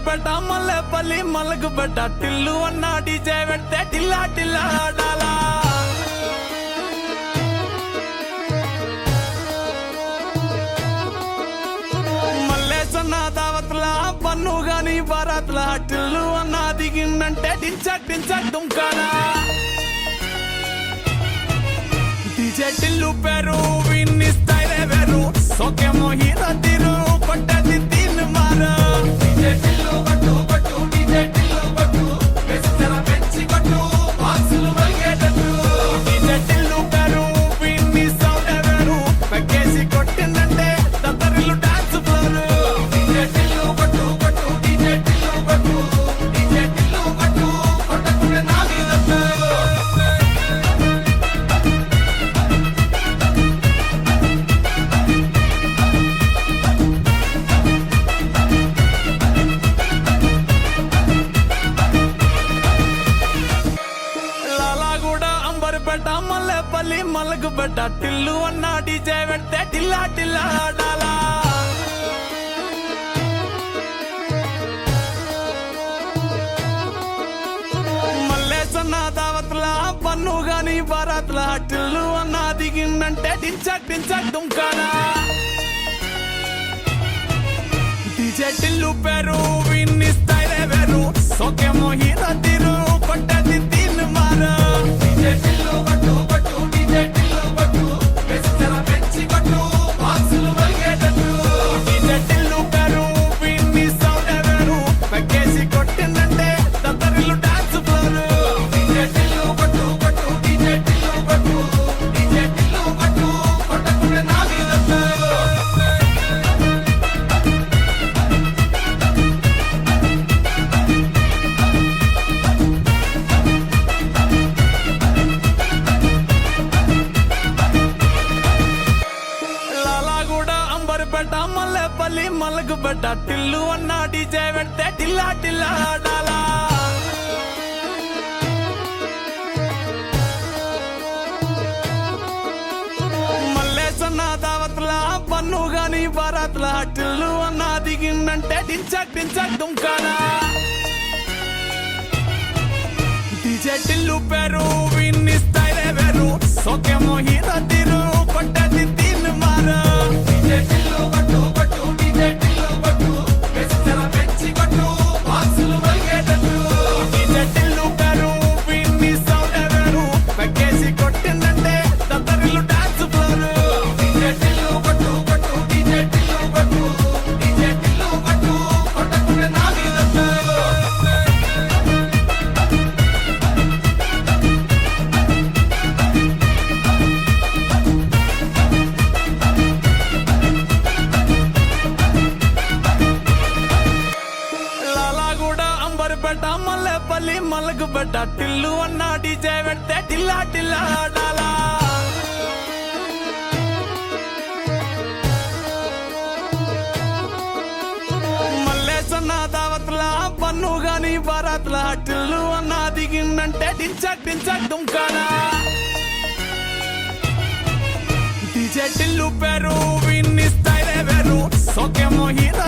అంబర్పేట మల్లెపల్లి మలకపేట టిల్లు అన్న డీజే పెడితే టిల్లా టిల్లా ఆడాలా మల్లేసన్న దావత్ల పన్ను గాని బారాత్ల టిల్లు అన్న దిగిందంటే టించక్ టించక్ దుంకాలా డీజే టిల్లు పేరు విన్ని స్టైలే వేరు సోకేమో హీరో తీరు కొట్టది తీన్ మారు డీజే టిల్లు కొట్టు కొట్టు డీజే టిల్లు కొట్టు వెచ్చర పెంచి కొట్టు బాక్సులు మలిగేటట్టు డీజే టిల్లు పేరు విన్ని సౌండ్ వేరు పక్కేసి కొట్టిందంటే తత్తరిల్లు డాన్స్ ఫ్లోర్ డీజే టిల్లు కొట్టు కొట్టు డీజే టిల్లు కొట్టు డీజే టిల్లు కొట్టు కొట్టకుంటే నా మీద అంబర్పేట మల్లెపల్లి మలకపేట టిల్లు అన్న డీజే పెడితే టిల్లా టిల్లా ఆడాలా మల్లేసన్న దావత్ల పన్ను గాని బారాత్ల టిల్లు అన్న దిగిందంటే టించక్ టించక్ దుంకాలా డీజే టిల్లు పేరు విన్ని స్టైలే వేరు సోకేమో హీరో తీరు కొట్టది తీన్ మారు డీజే టిల్లు కొట్టు కొట్టు డీజే టిల్లు కొట్టు వెచ్చర పెంచి కొట్టు బాక్సులు మలిగేటట్టు డీజే టిల్లు పేరు విన్ని సౌండ్ వేరు పక్కేసి కొట్టిందంటే తత్తరిల్లు డాన్స్ ఫ్లోర్ డీజే టిల్లు కొట్టు కొట్టు డీజే టిల్లు కొట్టు డీజే టిల్లు కొట్టు కొట్టకుంటే నా మీద అంబర్పేట మల్లెపల్లి మలకపేట టిల్లు అన్న డీజే పెడితే టిల్లా టిల్లా ఆడాలా మల్లేసన్న దావత్ల పన్ను గాని బారాత్ల టిల్లు అన్న దిగిందంటే టించక్ టించక్ దుంకాలా డీజే టిల్లు పేరు విన్ని స్టైలే వేరు సోకేమో హీరో తీరు కొట్టది తీన్ మారు డీజే టిల్లు కొట్టు కొట్టు డీజే టిల్లు కొట్టు వెచ్చర పెంచి కొట్టు బాక్సులు మలిగేటట్టు డీజే టిల్లు పేరు విన్ని స్టైలే వేరు సోకేమో హీరో తీరు కొట్టది తీన్ మారు డీజే టిల్లు పేరు విన్ని స్టైలే వేరు సోకేమో హీరో తీరు కొట్టకుంటే నా మీద డీజే టిల్లు కొట్టు కొట్టు డీజే టిల్లు కొట్టు వెచ్చర పెంచి కొట్టు బాక్సులు మలిగేటట్టు డీజే టిల్లు పేరు విన్ని సౌండ్ వేరు పక్కేసి కొట్టిందంటే తత్తరిల్లు డాన్స్ ఫ్లోర్ డీజే టిల్లు కొట్టు కొట్టు డీజే టిల్లు కొట్టు డీజే టిల్లు కొట్టు కొట్టకుంటే నా మీద అంబర్పేట మల్లెపల్లి మలకపేట టిల్లు అన్న డీజే పెడితే టిల్లా టిల్లా ఆడాలా మల్లేసన్న దావత్ల పన్ను గాని బారాత్ల టిల్లు అన్న దిగిందంటే టించక్ టించక్ దుంకాలా డీజే టిల్లు పేరు విన్ని స్టైలే వేరు సోకేమో హీరో